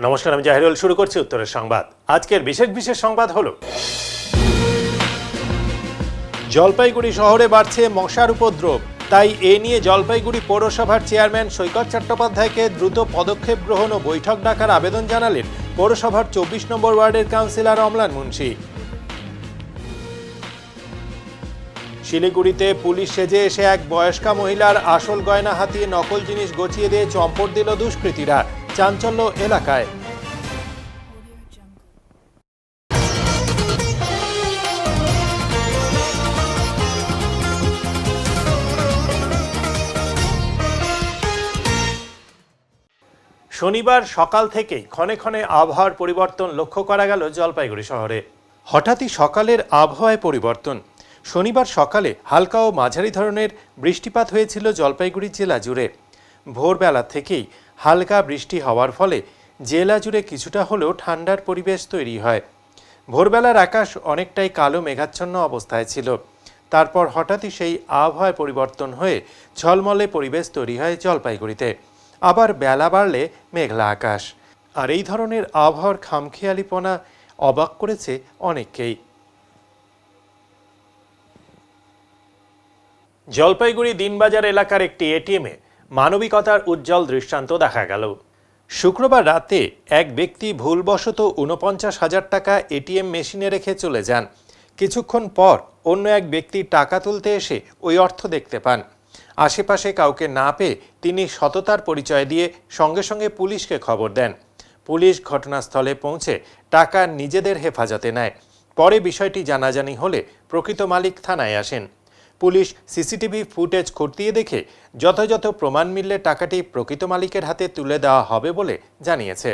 নমস্কার, আমি জাহিরুল। শুরু করছি উত্তরের সংবাদ। আজকের বিশেষ সংবাদ হলো জলপাইগুড়ি শহরে বাড়ছে মশার উপদ্রব। তাই এ নিয়ে জলপাইগুড়ি পৌরসভার চেয়ারম্যান সৈকত চট্টোপাধ্যায়কে দ্রুত পদক্ষেপ গ্রহণ ও বৈঠক ডাকার আবেদন জানালেন পৌরসভার 24 নম্বর ওয়ার্ডের কাউন্সিলর অম্লান মুন্সি। শিলিগুড়িতে পুলিশ সেজে এসে এক বয়স্কা মহিলার আসল গয়না হাতিয়ে নকল জিনিস গছিয়ে দিয়ে চম্পট দিল দুষ্কৃতীরা। চাঞ্চল্য এলাকায়। শনিবার সকাল থেকেই ক্ষণে ক্ষণে আবহাওয়ার পরিবর্তন লক্ষ্য করা গেল জলপাইগুড়ি শহরে। হঠাৎই সকালের আবহাওয়ায় পরিবর্তন। শনিবার সকালে হালকা ও মাঝারি ধরনের বৃষ্টিপাত হয়েছিল জলপাইগুড়ি জেলা জুড়ে। ভোরবেলা থেকেই হালকা বৃষ্টি হওয়ার ফলে জেলা জুড়ে কিছুটা হলেও ঠান্ডার পরিবেশ তৈরি হয়। ভোরবেলার আকাশ অনেকটাই কালো মেঘাচ্ছন্ন অবস্থায় ছিল। তারপর হঠাৎই সেই আবহাওয়ায় পরিবর্তন হয়ে ঝলমলে পরিবেশ তৈরি হয় জলপাইগুড়িতে। আবার বেলা বাড়লে মেঘলা আকাশ। আর এই ধরনের আবহাওয়ার খামখেয়ালিপনা অবাক করেছে অনেককেই। জলপাইগুড়ি দিনবাজার এলাকার একটি এটিএমে মানবিকতার উজ্জ্বল দৃষ্টান্ত দেখা গেল। শুক্রবার রাতে এক ব্যক্তি ভুলবশত 49,000 টাকা এটিএম মেশিনে রেখে চলে যান। কিছুক্ষণ পর অন্য এক ব্যক্তি টাকা তুলতে এসে ওই অর্থ দেখতে পান। আশেপাশে কাউকে না পেয়ে তিনি সততার পরিচয় দিয়ে সঙ্গে সঙ্গে পুলিশকে খবর দেন। পুলিশ ঘটনাস্থলে পৌঁছে টাকা নিজেদের হেফাজতে নেয়। পরে বিষয়টি জানাজানি হলে প্রকৃত মালিক থানায় আসেন। পুলিশ সিসিটিভি ফুটেজ খতিয়ে দেখে যথাযথ প্রমাণ মিললে টাকাটি প্রকৃত মালিকের হাতে তুলে দেওয়া হবে বলে জানিয়েছে।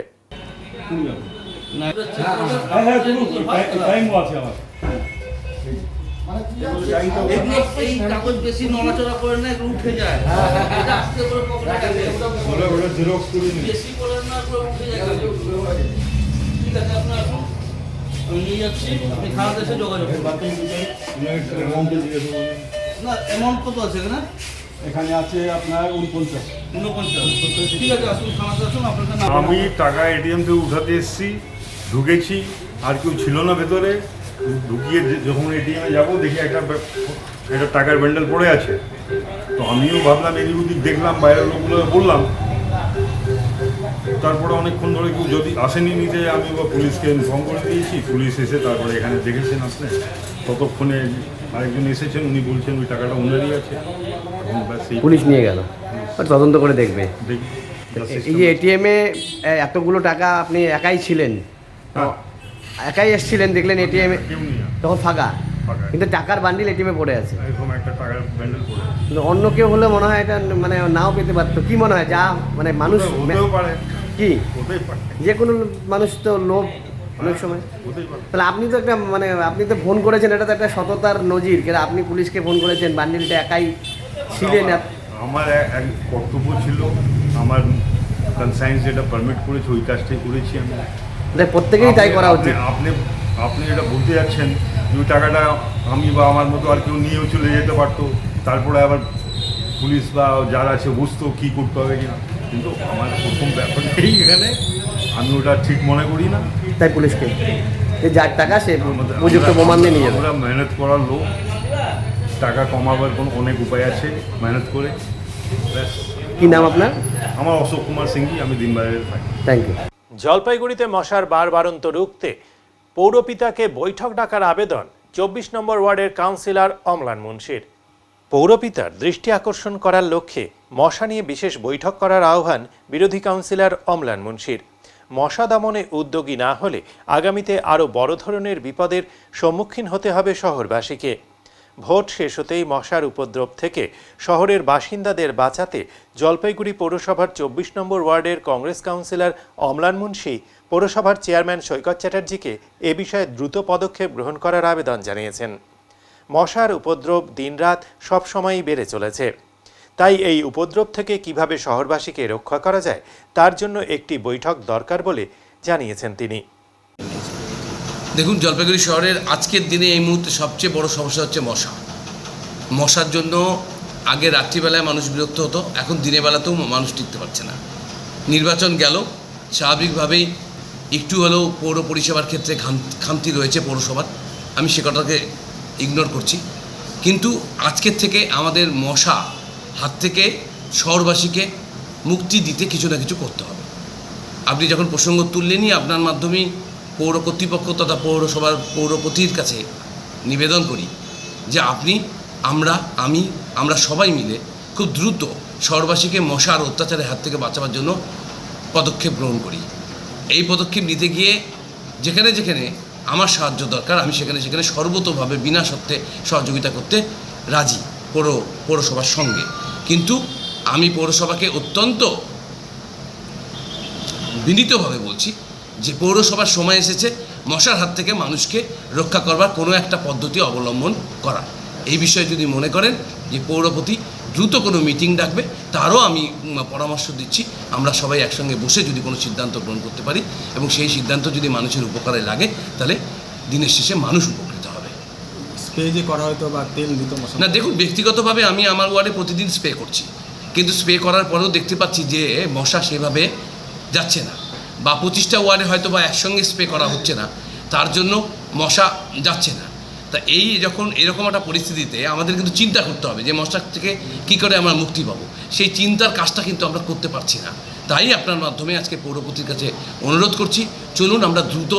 এখানে আছে আপনার 49। আমি টাকা এটিএম থেকে উঠাতে এসেছি, ঢুকেছি, আর কেউ ছিল না ভেতরে। ঢুকিয়ে যখন এটিএমে যাবো দেখি একটা টাকার ব্যান্ডেল পড়ে আছে। তো আমিও ভাবলাম এদিক ওদিক দেখলাম, বাইরের লোকগুলো বললাম। তারপরে অনেকক্ষণ ধরে কেউ যদি আসেনি নিতে, আমি বা পুলিশকে ইনফর্ম করে দিয়েছি। পুলিশ এসে তারপরে এখানে দেখেছেন আপনি। ততক্ষণে আরেকজন এসেছেন, উনি বলছেন ওই টাকাটা উনারই আছে। পুলিশ নিয়ে গেল, তদন্ত করে দেখবে। এই যে এটিএমে এতগুলো টাকা আপনি একাই ছিলেন, একাই এসেছিলেন, দেখলেন এটিএমে তখন ফাঁকা, কিন্তু টাকার বান্ডিল এটিএমে পড়ে আছে। কিন্তু অন্য কেউ হলে মনে হয় এটা মানে নাও পেতে পারতো। কি মনে হয় যা মানে মানুষ কি যে কোনো মানুষ তো লোভ অনেক সময়। তাহলে আপনি তো একটা মানে আপনি তো ফোন করেছেন, এটা তো একটা সততার নজির। কেন আপনি পুলিশকে ফোন করেছেন, বান্ডিলটা একাই ছিলেন। আমার এক কর্তব্য ছিল, আমার কনসাইন্স যেটা পারমিট করেছে ওই কাজটাই করেছি আমি। প্রত্যেকেই তাই করা উচিত। আপনি এটা বলতে যাচ্ছেন যে ওই টাকাটা আমি বা আমার মতো আর কেউ নিয়েও চলে যেতে পারতো, তারপরে আবার পুলিশ বা যারা আছে বুঝতো কী করতে হবে কিনা। কিন্তু আমার প্রথম ব্যাপারটাই এখানে আমি ওটা ঠিক মনে করি না। তাই পুলিশকে যার টাকা সে উপযুক্ত প্রমাণ দিয়ে নিয়ে যাবে। আমরা মেহনত করার লোক, টাকা কমাবার কোনো অনেক উপায় আছে মেহনত করে। কি নাম আপনার? আমার অশোক কুমার সিংহি, আমি দিনবাজারে থাকি। Thank you. জলপাইগুড়িতে মশার বাড়ন্ত রুখতে পৌরপিতাকে বৈঠক ডাকার আবেদন 24 নম্বর ওয়ার্ডের কাউন্সিলর অম্লান মুন্সির। পৌরপিতার দৃষ্টি আকর্ষণ করার লক্ষ্যে মশা নিয়ে বিশেষ বৈঠক করার আহ্বান বিরোধী কাউন্সিলর অম্লান মুন্সির। মশা দমনে উদ্যোগী না হলে আগামীতে আরও বড় ধরনের বিপদের সম্মুখীন হতে হবে শহরবাসীকে। ভোট শেষ হতেই মশার উপদ্রব থেকে শহরের বাসিন্দাদের বাঁচাতে জলপাইগুড়ি পৌরসভার 24 নম্বর ওয়ার্ডের কংগ্রেস কাউন্সিলর অম্লান মুন্সি পৌরসভার চেয়ারম্যান সৈকত চ্যাটার্জিকে এ বিষয়ে দ্রুত পদক্ষেপ গ্রহণ করার আবেদন জানিয়েছেন। মশার উপদ্রব দিনরাত সবসময়ই বেড়ে চলেছে। তাই এই উপদ্রব থেকে কিভাবে শহরবাসীকে রক্ষা করা যায় তার জন্য একটি বৈঠক দরকার বলে জানিয়েছেন তিনি। দেখুন, জলপাইগুড়ি শহরের আজকের দিনে এই মুহূর্তে সবচেয়ে বড় সমস্যা হচ্ছে মশা। মশার জন্য আগে রাত্রিবেলায় মানুষ বিরক্ত হতো, এখন দিনের বেলাতেও মানুষ টিকতে পারছে না। নির্বাচন গেল, স্বাভাবিকভাবেই একটু হলেও পৌর পরিষেবার ক্ষেত্রে খামতি রয়েছে পৌরসভার, আমি সে কথাকে ইগনোর করছি। কিন্তু আজকের থেকে আমাদের মশা হাত থেকে শহরবাসীকে মুক্তি দিতে কিছু না কিছু করতে হবে। আপনি যখন প্রসঙ্গ তুললেনই, আপনার মাধ্যমেই পৌর কর্তৃপক্ষ তথা পৌরসভার পৌরপতির কাছে নিবেদন করি যে আমরা সবাই মিলে খুব দ্রুত শহরবাসীকে মশার অত্যাচারের হাত থেকে বাঁচাবার জন্য পদক্ষেপ গ্রহণ করি। এই পদক্ষেপ নিতে গিয়ে যেখানে যেখানে আমার সাহায্য দরকার আমি সেখানে সেখানে সর্বতোভাবে বিনা শর্তে সহযোগিতা করতে রাজি পৌরসভার সঙ্গে। কিন্তু আমি পৌরসভাকে অত্যন্ত বিনীতভাবে বলছি যে পৌরসভার সময় এসেছে মশার হাত থেকে মানুষকে রক্ষা করবার কোনো একটা পদ্ধতি অবলম্বন করা। এই বিষয়ে যদি মনে করেন যে পৌরপতি দ্রুত কোনো মিটিং ডাকবে, তারও আমি পরামর্শ দিচ্ছি। আমরা সবাই একসঙ্গে বসে যদি কোনো সিদ্ধান্ত গ্রহণ করতে পারি এবং সেই সিদ্ধান্ত যদি মানুষের উপকারে লাগে, তাহলে দিনের শেষে মানুষ উপকৃত হবে। স্প্রে যে করা হয়তো বা তেল দিত মশা না, দেখুন, ব্যক্তিগতভাবে আমি আমার ওয়ার্ডে প্রতিদিন স্প্রে করছি, কিন্তু স্প্রে করার পরেও দেখতে পাচ্ছি যে মশা সেভাবে যাচ্ছে না, বা 25টা ওয়ার্ডে হয়তো বা একসঙ্গে স্প্রে করা হচ্ছে না, তার জন্য মশা যাচ্ছে না। তা যখন এরকম একটা পরিস্থিতিতে আমাদের কিন্তু চিন্তা করতে হবে যে মশা থেকে কী করে আমরা মুক্তি পাবো। সেই চিন্তার কাজটা কিন্তু আমরা করতে পারছি না। তাই আপনার মাধ্যমে আজকে পৌরপতির কাছে অনুরোধ করছি, চলুন আমরা দ্রুত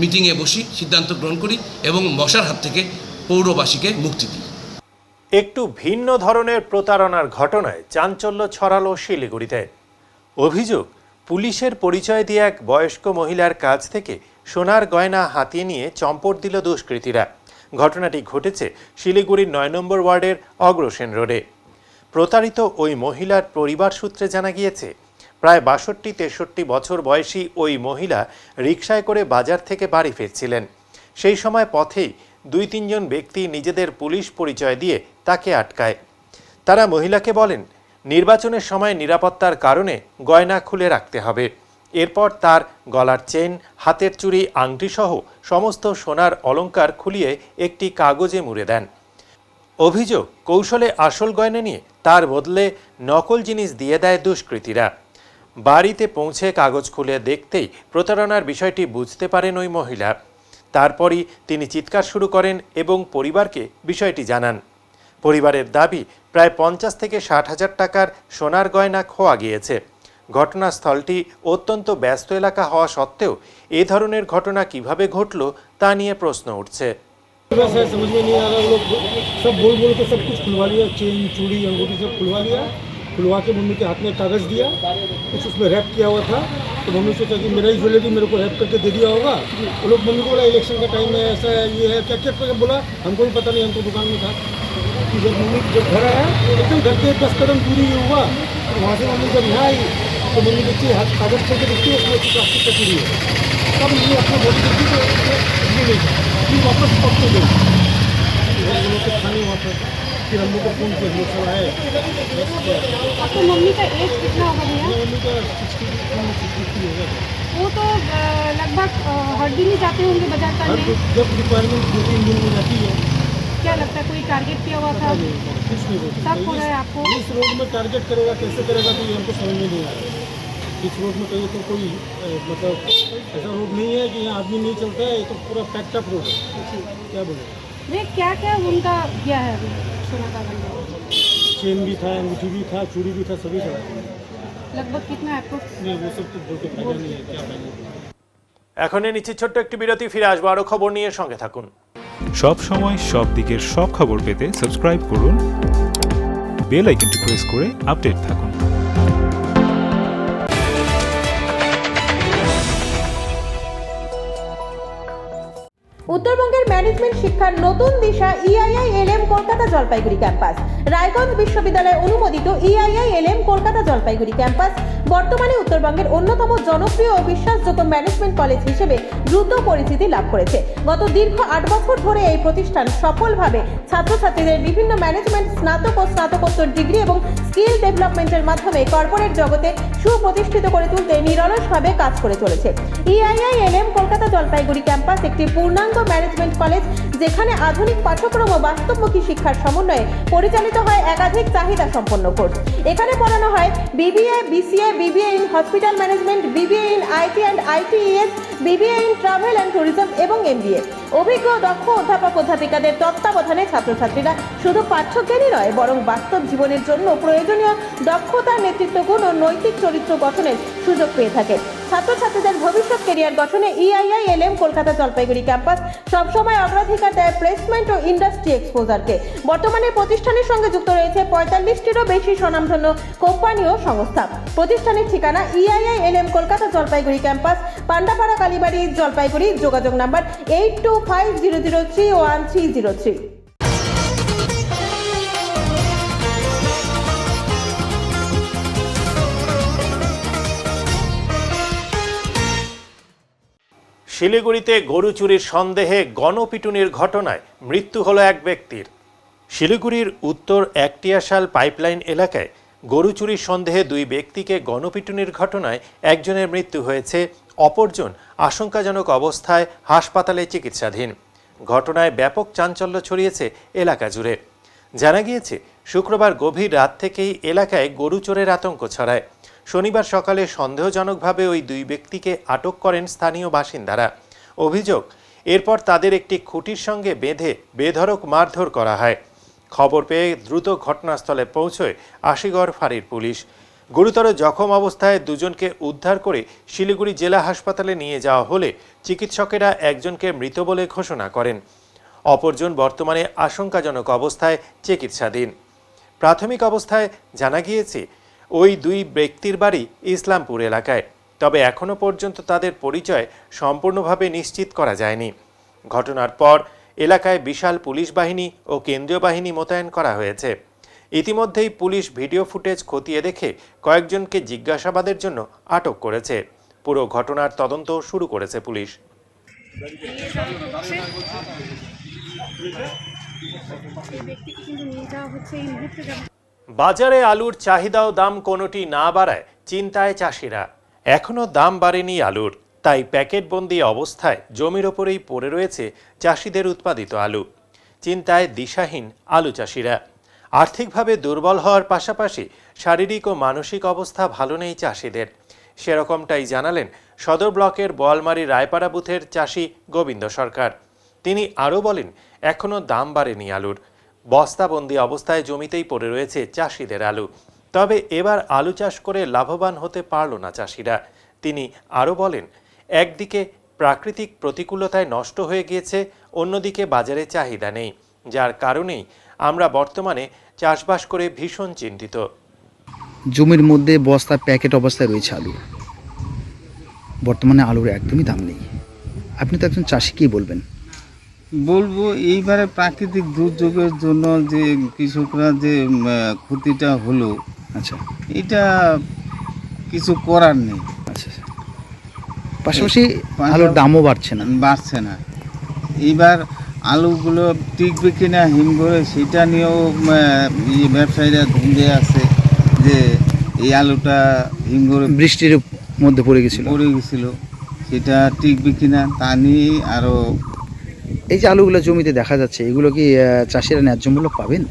মিটিংয়ে বসি, সিদ্ধান্ত গ্রহণ করি এবং মশার হাত থেকে পৌরবাসীকে মুক্তি দিই। একটু ভিন্ন ধরনের প্রতারণার ঘটনায় চাঞ্চল্য ছড়ালো শিলিগুড়িতে। অভিযোগ, পুলিশের পরিচয় দিয়ে এক বয়স্ক মহিলার কাছ থেকে সোনার গয়না হাতিয়ে নিয়ে চম্পট দিল দুষ্কৃতীরা। ঘটনাটি ঘটেছে শিলিগুড়ির 9 নম্বর ওয়ার্ডের অগ্রসেন রোডে। প্রতারিত ওই মহিলার পরিবার সূত্রে জানা গিয়েছে, প্রায় 62-63 বছর বয়সী ওই মহিলা রিকশায় করে বাজার থেকে বাড়ি ফিরছিলেন। সেই সময় পথেই 2-3 জন ব্যক্তি নিজেদের পুলিশ পরিচয় দিয়ে তাকে আটকায়। তারা মহিলাকে বলেন, নির্বাচনের সময় নিরাপত্তার কারণে গয়না খুলে রাখতে হবে। এরপর তার গলার চেন, হাতের চুড়ি, আংটি সহ সমস্ত সোনার অলংকার খুলিয়ে একটি কাগজে মুড়ে দেন। অভিযোগ, কৌশলে আসল গয়না নিয়ে তার বদলে নকল জিনিস দিয়ে দেয় দুষ্কৃতীরা। বাড়িতে পৌঁছে কাগজ খুলে দেখতেই প্রতারণার বিষয়টি বুঝতে পারেন ওই মহিলা। তারপরই তিনি চিৎকার শুরু করেন এবং পরিবারকে বিষয়টি জানান। পরিবারের দাবি, প্রায় 50 থেকে 60 হাজার টাকার সোনার গয়না খোয়া গিয়েছে। ঘটনাস্থলটি অত্যন্ত ব্যস্ত এলাকা হওয়া সত্ত্বেও এ ধরনের ঘটনা কিভাবে ঘটল তা নিয়ে প্রশ্ন উঠছে। समझ में नहीं आ रहा, लोग सब बोल के सब कुछ खुलवा लिया, चेन चूड़ी अंगूठी सब खुलवा लिया। खुलवा के मम्मी के हाथ में कागज़ दिया, कुछ उसमें रैप किया हुआ था। तो मम्मी सोचा कि मेरा ही ज्वेलरी मेरे को रैप करके दे दिया होगा। वो लोग मम्मी को बोला इलेक्शन का टाइम है, ऐसा है, ये है, क्या क्या बोला, हमको भी पता नहीं, हम तो दुकान में था। कि जब मम्मी जब घर आया, एकदम घर के 10 कदम दूरी हुआ, तो वहाँ से मम्मी जब यहाँ आई तो मम्मी देखती हाथ कागज़ खोल के देखती है, उसमें प्लास्टिक का चूड़ी है। तब मम्मी अपना बॉडी देखती तो नहीं था, फिर वापस पकड़ गई हम लोग के थाने वापस। फिर हम लोग को फोन किया, लोग सब आए। आपको मम्मी का एज कितना होगा भैया? मम्मी का 60 होगा। वो तो लगभग हर दिन ही जाते होंगे बाजार करने। जब रिक्वायरमेंट 2-3 दिन में जाती है। क्या लगता है कोई टारगेट किया हुआ था? कुछ नहीं हो सकता। सब हो रहा है आपको? इस रोड में टारगेट करेगा, कैसे करेगा तो ये हमको समझ में नहीं आ रहा है। इस रोड में कहीं तो कोई मतलब ऐसा रोड नहीं है कि यहाँ आदमी नहीं चलता है, ये तो पूरा पैक्ड अप रोड है। क्या बोले भैया क्या क्या उनका किया है अभी सोना का गहना? चेन भी था, अंगूठी भी था, चूड़ी भी था, सभी था। लगभग कितना अप्रोक्स? नहीं वो सब तो बोल के फायदा नहीं है, क्या फायदा। এখন নিচ্ছে ছোট্ট একটি বিরতি, ফিরে আসবো আরও খবর নিয়ে, সঙ্গে থাকুন। সব সময় সব দিকের সব খবর পেতে সাবস্ক্রাইব করুন, বেল আইকনটি প্রেস করে আপডেট থাকুন। উত্তরবঙ্গের ম্যানেজমেন্ট শিক্ষার নতুন দিশা EIILM কলকাতা জলপাইগুড়ি ক্যাম্পাস। রায়গঞ্জ বিশ্ববিদ্যালয় অনুমোদিত EIILM কলকাতা জলপাইগুড়ি ক্যাম্পাস বর্তমানে উত্তরবঙ্গের অন্যতম জনপ্রিয় ও বিশ্বাসযোগ্য ম্যানেজমেন্ট কলেজ হিসেবে দ্রুত পরিচিতি লাভ করেছে। গত দীর্ঘ 8 বছর ধরে এই প্রতিষ্ঠান সফলভাবে ছাত্রছাত্রীদের বিভিন্ন ম্যানেজমেন্ট স্নাতক ও স্নাতকোত্তর ডিগ্রি এবং স্কিল ডেভেলপমেন্টের মাধ্যমে কর্পোরেট জগতে সুপ্রতিষ্ঠিত করে তুলতে নিরলসভাবে কাজ করে চলেছে। EIILM কলকাতা জলপাইগুড়ি ক্যাম্পাস একটি পূর্ণাঙ্গ ম্যানেজমেন্ট কলেজ, যেখানে আধুনিক পাঠ্যক্রম ও বাস্তবমুখী শিক্ষার সমন্বয়ে পরিচালিত পরিচালিত হয় একাধিক চাহিদা সম্পন্ন কোর্স। এখানে পড়ানো হয় BBA, BCA, BBA in hospital management, BBA in IT and ITS, BBA in travel and tourism এবং এমবিএ। অভিজ্ঞ দক্ষ অধ্যাপক অধ্যাপিকাদের তত্ত্বাবধানে ছাত্রছাত্রীরা শুধু পাঠ্যজ্ঞানই নয়, বরং বাস্তব জীবনের জন্য প্রয়োজনীয় দক্ষতা, নেতৃত্ব গুণ ও নৈতিক চরিত্র গঠনের সুযোগ পেয়ে থাকে। ছাত্রছাত্রীদের ভবিষ্যৎ কেরিয়ার গঠনে EIILM কলকাতা জলপাইগুড়ি ক্যাম্পাস সবসময় অগ্রাধিকার দেয় প্লেসমেন্ট ও ইন্ডাস্ট্রি এক্সপোজারকে। বর্তমানে প্রতিষ্ঠানের সঙ্গে যুক্ত রয়েছে 45টিরও বেশি স্বনামধন্য কোম্পানি ও সংস্থা। প্রতিষ্ঠানের ঠিকানা EIILM কলকাতা জলপাইগুড়ি ক্যাম্পাস, পান্ডাপাড়া, কালীবাড়ি, জলপাইগুড়ি। যোগাযোগ নাম্বার 8250031303। শিলিগুড়িতে গরু চুরির সন্দেহে গণপিটুনির ঘটনায় মৃত্যু হলো এক ব্যক্তির। শিলিগুড়ির উত্তর একটিয়াশাল পাইপলাইন এলাকায় গরু চুরির সন্দেহে দুই ব্যক্তিকে গণপিটুনির ঘটনায় একজনের মৃত্যু হয়েছে, অপরজন আশঙ্কাজনক অবস্থায় হাসপাতালে চিকিৎসাধীন। ঘটনায় ব্যাপক চাঞ্চল্য ছড়িয়েছে এলাকা জুড়ে। জানা গিয়েছে, শুক্রবার গভীর রাত থেকেই এলাকায় গরু চোরের আতঙ্ক ছড়ায়। শনিবার সকালে সন্দেহজনকভাবে ওই দুই ব্যক্তিকে আটক করেন স্থানীয় বাসিন্দারা। অভিযোগ, এরপর তাদের একটি খুঁটির সঙ্গে বেঁধে বেধড়ক মারধর করা হয়। খবর পেয়ে দ্রুত ঘটনাস্থলে পৌঁছয় আশিগড় ফাঁড়ির পুলিশ। গুরুতর জখম অবস্থায় দুজনকে উদ্ধার করে শিলিগুড়ি জেলা হাসপাতালে নিয়ে যাওয়া হলে চিকিৎসকেরা একজনকে মৃত বলে ঘোষণা করেন। অপরজন বর্তমানে আশঙ্কাজনক অবস্থায় চিকিৎসাধীন। প্রাথমিক অবস্থায় জানা গিয়েছে, ওই দুই ব্যক্তির বাড়ি ইসলামপুর এলাকায়, তবে এখনও পর্যন্ত তাদের পরিচয় সম্পূর্ণভাবে নিশ্চিত করা যায়নি। ঘটনার পর এলাকায় বিশাল পুলিশ বাহিনী ও কেন্দ্রীয় বাহিনী মোতায়েন করা হয়েছে। ইতিমধ্যেই পুলিশ ভিডিও ফুটেজ খতিয়ে দেখে কয়েকজনকে জিজ্ঞাসাবাদের জন্য আটক করেছে। পুরো ঘটনার তদন্ত শুরু করেছে পুলিশ। বাজারে আলুর চাহিদা ও দাম কোনোটি না বাড়ায় চিন্তায় চাষিরা। এখনও দাম বাড়েনি আলুর, তাই প্যাকেটবন্দি অবস্থায় জমির ওপরেই পড়ে রয়েছে চাষিদের উৎপাদিত আলু। চিন্তায় দিশাহীন আলু চাষিরা। আর্থিকভাবে দুর্বল হওয়ার পাশাপাশি শারীরিক ও মানসিক অবস্থা ভালো নেই চাষিদের। সেরকমটাই জানালেন সদর ব্লকের বোয়ালমারি রায়পাড়া বুথের চাষি গোবিন্দ সরকার। তিনি আরও বলেন, এখনও দাম বাড়েনি আলুর, বস্তাবন্দি অবস্থায় জমিতেই পড়ে রয়েছে চাষিদের আলু। তবে এবার আলু চাষ করে লাভবান হতে পারল না চাষিরা। তিনি আরও বলেন, একদিকে প্রাকৃতিক প্রতিকূলতায় নষ্ট হয়ে গিয়েছে, অন্যদিকে বাজারে চাহিদা নেই, যার কারণেই আমরা বর্তমানে চাষবাস করে ভীষণ চিন্তিত। জমির মধ্যে বস্তা প্যাকেট অবস্থায় রয়েছে আলু। বর্তমানে আলুর একদমই দাম নেই। আপনি তো একজন চাষি, কি বলবেন? বলবো, এইবারে প্রাকৃতিক দুর্যোগের জন্য যে কৃষকরা যে ক্ষতিটা হলো, আচ্ছা, এটা কিছু করার নেই। আচ্ছা, পাশাপাশি আলুর দামও বাড়ছে না। এইবার আলুগুলো টিকবে কিনা হিমঘরে, সেটা নিয়েও ব্যবসায়ীরা ধুন্দে আছে যে এই আলুটা হিমঘরে বৃষ্টির মধ্যে পড়ে গেছিল, সেটা টিকবে কিনা তা নিয়ে আরও। এই যে আলুগুলো জমিতে দেখা যাচ্ছে, এগুলো কি চাষিরা ন্যায্য মূল্য পাবেন?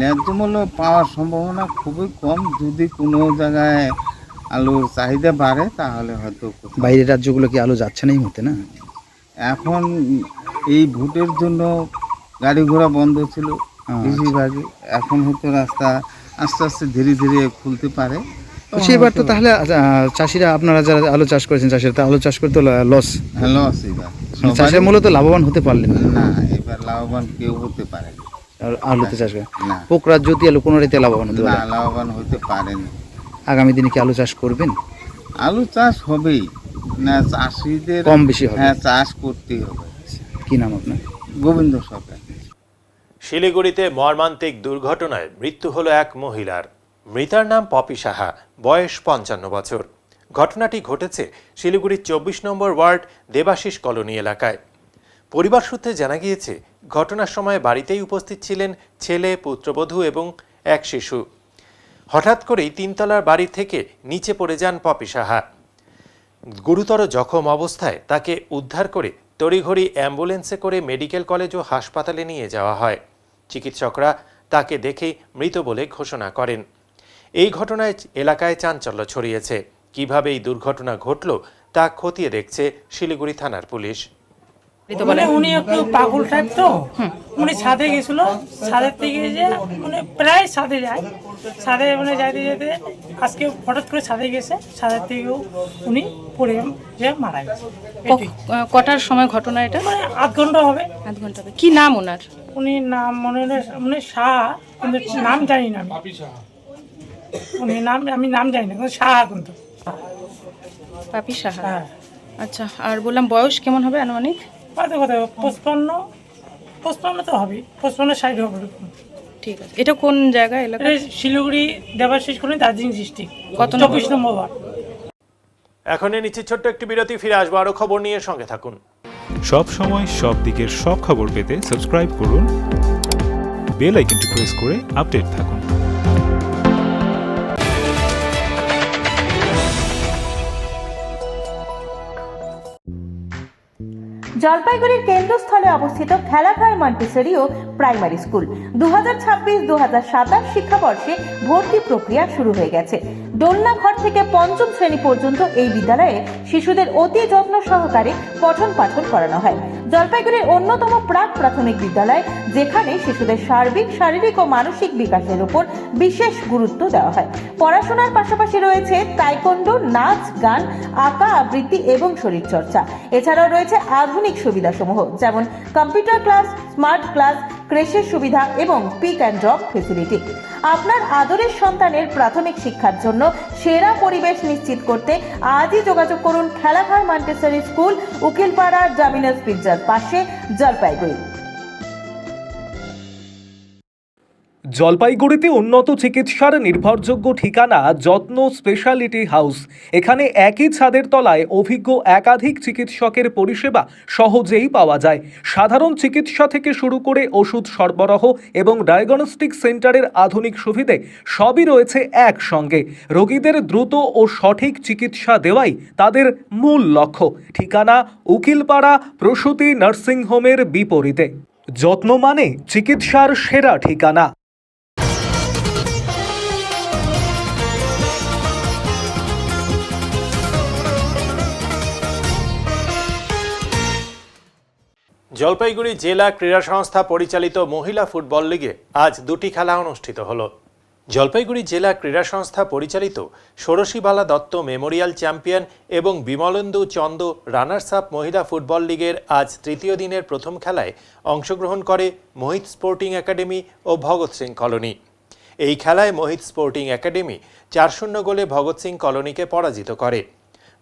ন্যায্য মূল্য পাওয়ার সম্ভাবনা খুবই কম। যদি কোনো জায়গায় আলুর চাহিদা বাড়ে তাহলে হয়তো। বাইরের রাজ্যগুলো কি আলু যাচ্ছে না এই মতে? না, এখন এই ভোটের জন্য গাড়ি ঘোড়া বন্ধ ছিল বেশিরভাগই। এখন হয়তো রাস্তা আস্তে আস্তে ধীরে ধীরে খুলতে পারে। সেবার তো তাহলে চাষিরা, আপনারা যারা আলু চাষ করেছেন, চাষিরা তো আলু চাষ করে তো লস। লস এবার চাষের মূলত লাভবান হতে পারলেন না। এবার লাভবান কেউ হতে পারে আলুতে চাষ করে। না, পোকরাজ যদি আলু কোনো রেতে লাভবান হতে পারে, লাভবান হতে পারেনি। আগামী দিনে কি আলু চাষ করবেন? আলু চাষ হবেই না, চাষিদের কম বেশি হবে। হ্যাঁ, চাষ করতেই হবে। কি নাম আপনার? গোবিন্দ সরকার। শিলিগুড়িতে মর্মান্তিক দুর্ঘটনায় মৃত্যু হলো এক মহিলার। মৃতার নাম পপি সাহা, বয়স 55 বছর। ঘটনাটি ঘটেছে শিলিগুড়ির 24 নম্বর ওয়ার্ড দেবাশিস কলোনি এলাকায়। পরিবার সূত্রে জানা গিয়েছে, ঘটনার সময় বাড়িতেই উপস্থিত ছিলেন ছেলে, পুত্রবধূ এবং এক শিশু। হঠাৎ করেই 3 তলার বাড়ি থেকে নিচে পড়ে যান পপি সাহা। গুরুতর জখম অবস্থায় তাকে উদ্ধার করে তড়িঘড়ি অ্যাম্বুলেন্সে করে মেডিকেল কলেজ ও হাসপাতালে নিয়ে যাওয়া হয়। চিকিৎসকরা তাকে দেখে মৃত বলে ঘোষণা করেন। এই ঘটনায় এলাকায় চাঞ্চল্য ছড়িয়েছে। কিভাবে এই দুর্ঘটনা ঘটল তা খতিয়ে দেখছে শিলিগুড়ি থানার পুলিশ। মানে উনি একটু পাগল টাইপ তো, উনি ছাদে গেছিল, ছাদের থেকে যে মানে প্রায় ছাদে যায়, ছাদে মানে যাইতে যেতে আজকে হঠাৎ করে ছাদে গেছে, ছাদের থেকেও উনি পড়ে যে মারা গেছে। কটার সময় ঘটনা এটা? মানে আধ ঘন্টা হবে। আধ ঘন্টা হবে। কি নাম ওনার? উনি নাম মানে শাহ, কিন্তু নাম জানি না আমি। উনি নাম আমি নাম জানি না, কিন্তু শাহ কিন্তু। পাপি সাহা। হ্যাঁ। আচ্ছা, আর বললাম বয়স কেমন হবে আনুমানিক? কত 55 তো হবে, 55-60 হবে। ঠিক আছে। এটা কোন জায়গা এলাকা? শিলিগুড়ি দেবাশিস কলোনি, দার্জিলিং ডিস্ট্রিক্ট, কত 24 নম্বর ওয়ার্ড। এখন নিচ্ছে ছোট্ট একটি বিরতি, ফিরে আসবো আরও খবর নিয়ে, সঙ্গে থাকুন। সব সময় সব দিকের সব খবর পেতে সাবস্ক্রাইব করুন, বেল আইকনটি প্রেস করে আপডেট থাকুন। জলপাইগুড়ির কেন্দ্রস্থলে অবস্থিত খেলাঘর মন্টেসরি ও প্রাইমারি স্কুল 2026-2027 শিক্ষাবর্ষে ভর্তি প্রক্রিয়া শুরু হয়ে গেছে। দোলনাঘর থেকে পঞ্চম শ্রেণী পর্যন্ত এই বিদ্যালয়ে শিশুদের অতি যত্ন সহকারে পঠন পাঠন করানো হয়। জলপাইগুড়ির অন্যতম প্রাক প্রাথমিক বিদ্যালয়, যেখানে শিশুদের সার্বিক শারীরিক ও মানসিক বিকাশের উপর বিশেষ গুরুত্ব দেওয়া হয়। পড়াশোনার পাশাপাশি রয়েছে তাইকোন্ডো, নাচ, গান, আঁকা, আবৃত্তি এবং শরীরচর্চা। এছাড়াও রয়েছে আধুনিক সুবিধাসমূহ, যেমন কম্পিউটার ক্লাস, স্মার্ট ক্লাস, ক্রেশের সুবিধা এবং পিক অ্যান্ড ড্রপ ফেসিলিটি। আপনার আদরের সন্তানের প্রাথমিক শিক্ষার জন্য সেরা পরিবেশ নিশ্চিত করতে আজই যোগাযোগ করুন খেলাঘর মন্টেসরি স্কুল, উকিলপাড়া, ডমিনোস পিৎজার পাশে, জলপাইগুড়ি। জলপাইগুড়িতে উন্নত চিকিৎসার নির্ভরযোগ্য ঠিকানা যত্ন স্পেশালিটি হাউস। এখানে একই ছাদের তলায় অভিজ্ঞ একাধিক চিকিৎসকের পরিষেবা সহজেই পাওয়া যায়। সাধারণ চিকিৎসা থেকে শুরু করে ওষুধ সরবরাহ এবং ডায়াগনস্টিক সেন্টারের আধুনিক সুবিধে সবই রয়েছে একসঙ্গে। রোগীদের দ্রুত ও সঠিক চিকিৎসা দেওয়াই তাদের মূল লক্ষ্য। ঠিকানা উকিলপাড়া প্রসূতি নার্সিংহোমের বিপরীতে। যত্ন মানে চিকিৎসার সেরা ঠিকানা। জলপাইগুড়ি জেলা ক্রীড়া সংস্থা পরিচালিত মহিলা ফুটবল লিগে আজ দুটি খেলা অনুষ্ঠিত হলো। জলপাইগুড়ি জেলা ক্রীড়া সংস্থা পরিচালিত ষোড়শীবালা দত্ত মেমোরিয়াল চ্যাম্পিয়ন এবং বিমলেন্দু চন্দ রানার্স আপ মহিলা ফুটবল লিগের আজ তৃতীয় দিনের প্রথম খেলায় অংশগ্রহণ করে মোহিত স্পোর্টিং একাডেমি ও ভগৎ সিং কলোনি। এই খেলায় মোহিত স্পোর্টিং একাডেমি 4-0 গোলে ভগৎ সিং কলোনিকে পরাজিত করে।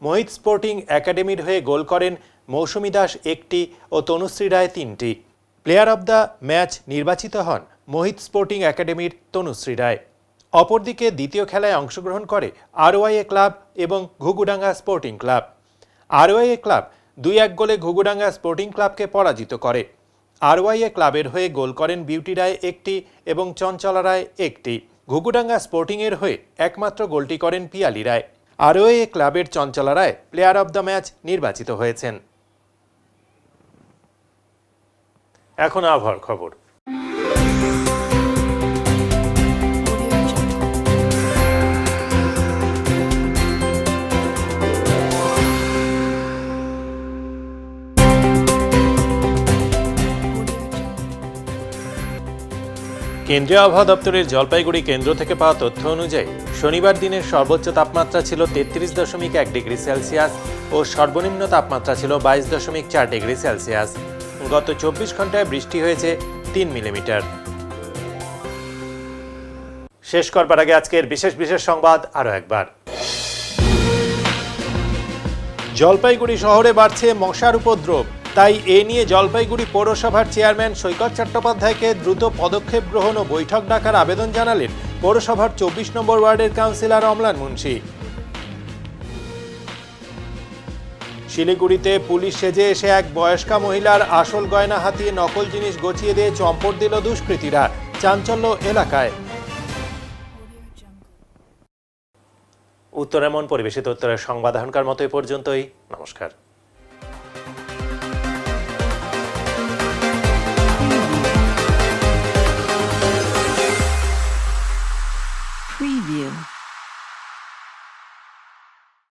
মোহিত স্পোর্টিং একাডেমির হয়ে গোল করেন মৌসুমী দাস 1টি ও তনুশ্রী রায় 3টি। প্লেয়ার অব দ্য ম্যাচ নির্বাচিত হন মোহিত স্পোর্টিং একাডেমির তনুশ্রী রায়। অপরদিকে দ্বিতীয় খেলায় অংশগ্রহণ করে আরওয়াইএ ক্লাব এবং ঘুঘুডাঙ্গা স্পোর্টিং ক্লাব। আরওয়াইএ ক্লাব 2-1 গোলে ঘুঘুডাঙ্গা স্পোর্টিং ক্লাবকে পরাজিত করে। আরওয়াইএ ক্লাবের হয়ে গোল করেন বিউটি রায় 1টি এবং চঞ্চলা রায় 1টি। ঘুঘুডাঙ্গা স্পোর্টিংয়ের হয়ে একমাত্র গোলটি করেন পিয়ালি রায়। আরওয়াইএ ক্লাবের চঞ্চলা রায় প্লেয়ার অব দ্য ম্যাচ নির্বাচিত হয়েছেন। এখন আবহাওয়ার খবর। কেন্দ্রীয় আবহাওয়া দপ্তরের জলপাইগুড়ি কেন্দ্র থেকে পাওয়া তথ্য অনুযায়ী শনিবার দিনের সর্বোচ্চ তাপমাত্রা ছিল 33.1 ডিগ্রি সেলসিয়াস ও সর্বনিম্ন তাপমাত্রা ছিল 22.4 ডিগ্রি সেলসিয়াস। গত 24 ঘন্টায় বৃষ্টি হয়েছে 3 মিলিমিটার। শেষ করবার আগে আজকের বিশেষ সংবাদ আরও একবার। জলপাইগুড়ি শহরে বাড়ছে মশার উপদ্রব, তাই এ নিয়ে জলপাইগুড়ি পৌরসভার চেয়ারম্যান সৈকত চট্টোপাধ্যায়কে দ্রুত পদক্ষেপ গ্রহণ ও বৈঠক ডাকার আবেদন জানালেন পৌরসভার 24 নম্বর ওয়ার্ডের কাউন্সিলর অম্লান মুন্সি। শিলিগুড়িতে পুলিশ সেজে এসে এক বয়স্কা মহিলার আসল গয়না হাতিয়ে নকল জিনিস গছিয়ে দিয়ে চম্পট দিল দুষ্কৃতীরা, চাঞ্চল্য এলাকায়। উত্তর এমন পরিবেশিত উত্তরের সংবাদ এখনকার মতো এ পর্যন্তই। নমস্কার।